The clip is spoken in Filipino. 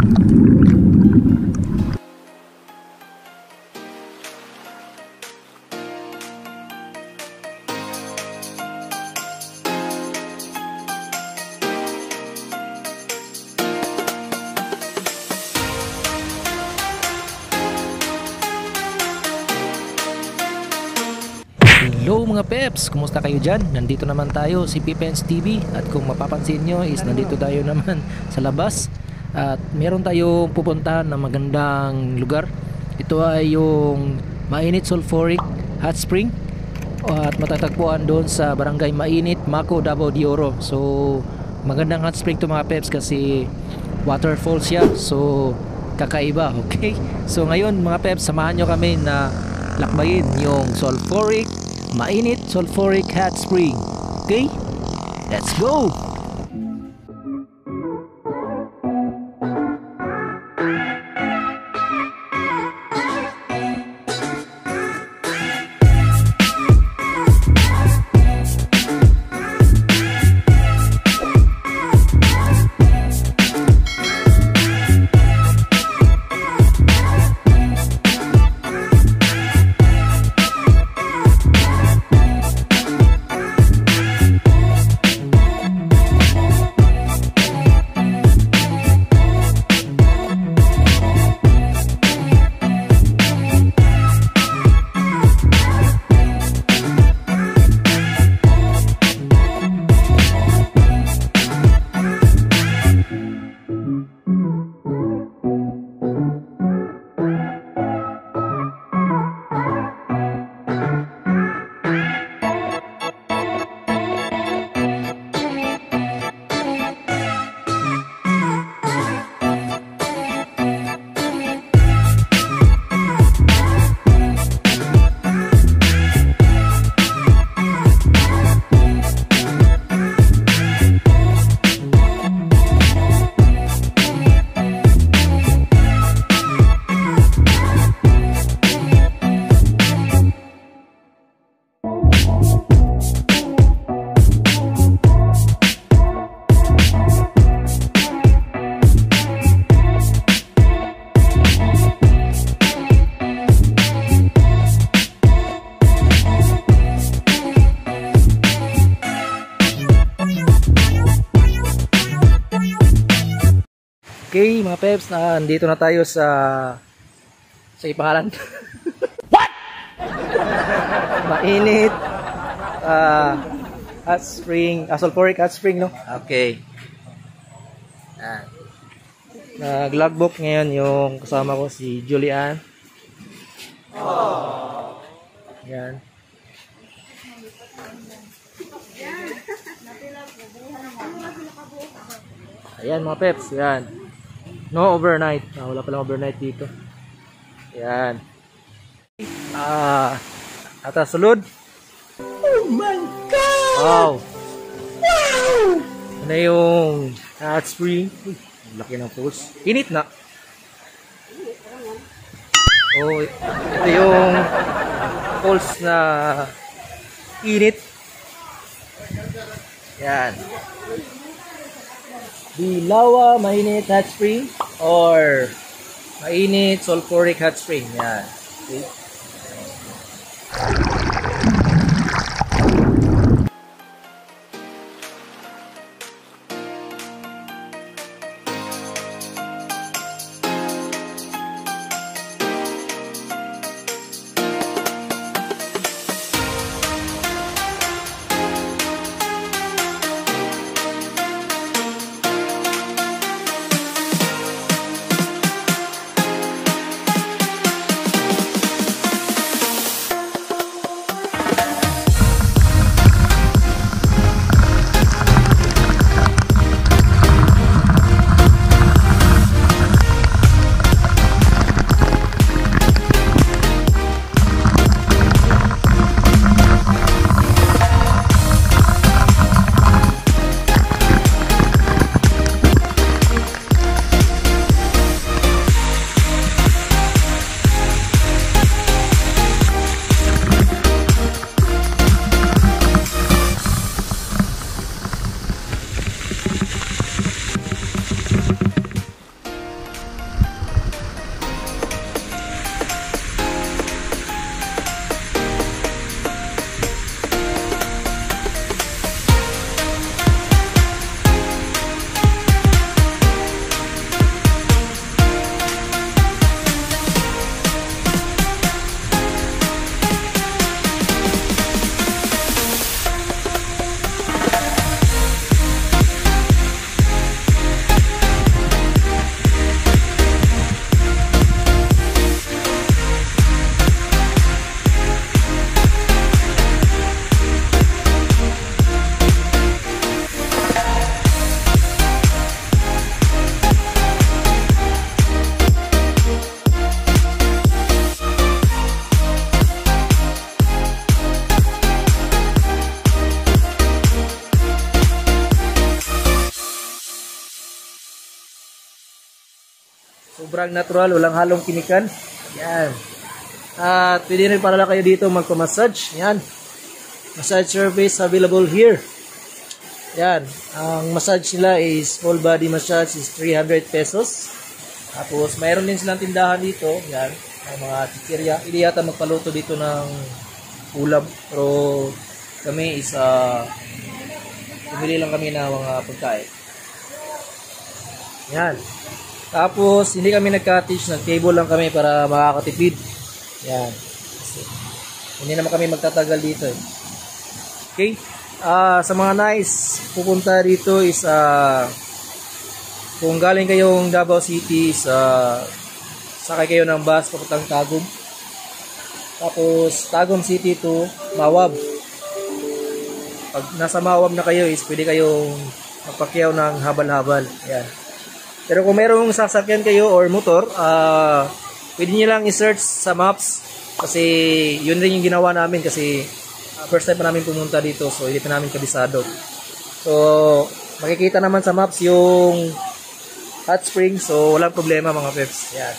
Hello mga peps! Kumusta kayo dyan? Nandito naman tayo, si Pipens TV. At kung mapapansin nyo is nandito tayo naman sa labas. At meron tayong pupuntahan na magandang lugar. Ito ay yung Mainit Sulfuric Hot Spring. At matatagpuan doon sa Barangay Mainit, Maco, Davao de Oro. So magandang hot spring to mga peps kasi waterfall siya. So kakaiba, okay? So ngayon mga peps, samahan nyo kami na lakbayin yung Mainit Sulfuric Hot Spring. Okay? Let's go! Okay mga peps, nandito na tayo sa ipangalan. What? Mainit hot spring, sulfuric hot spring, no? Okay. Nag-logbook ngayon yung kasama ko, si Julian. Yan. Ayan mga peps, yan. No overnight. Wala palang overnight dito. Yan. At sulod. Oh my God! Wow! Wow! Ano yung hot spring? Uy, laki ng pulse. Init na. Oh, ito yung pulse na init. Yan. Dilawa Mainit Hot Spring or Mainit Sulfuric Hot Spring. Yan. Okay. Sobrang natural, walang halong kimikan. Yan. At pwede rin para lang kayo dito magpa-massage. Yan. Massage service available here. Yan. Ang massage nila is full body massage is 300 pesos. Tapos mayroon din silang tindahan dito. Yan. Ang mga chichirya. Hindi yata magpaluto dito ng ulam. Pero kami is pumili lang kami ng mga pagkain. Yan. Tapos hindi kami nag-cottage. Nag-table lang kami para makakatipid. Yan. Hindi naman kami magtatagal dito eh. Okay. Sa mga nice pupunta dito is kung galing kayong Davao City is sakay kayo ng bus papuntang Tagum. Tapos Tagum City to Mawab. Pag nasa Mawab na kayo is pwede kayong magpakyaw ng habal-habal. Yan. Pero kung mayroong sasakyan kayo or motor, pwede nyo lang i-search sa maps kasi yun rin yung ginawa namin kasi first time pa namin pumunta dito so hindi pa namin kabisado. So makikita naman sa maps yung hot spring so walang problema mga peps. Yan.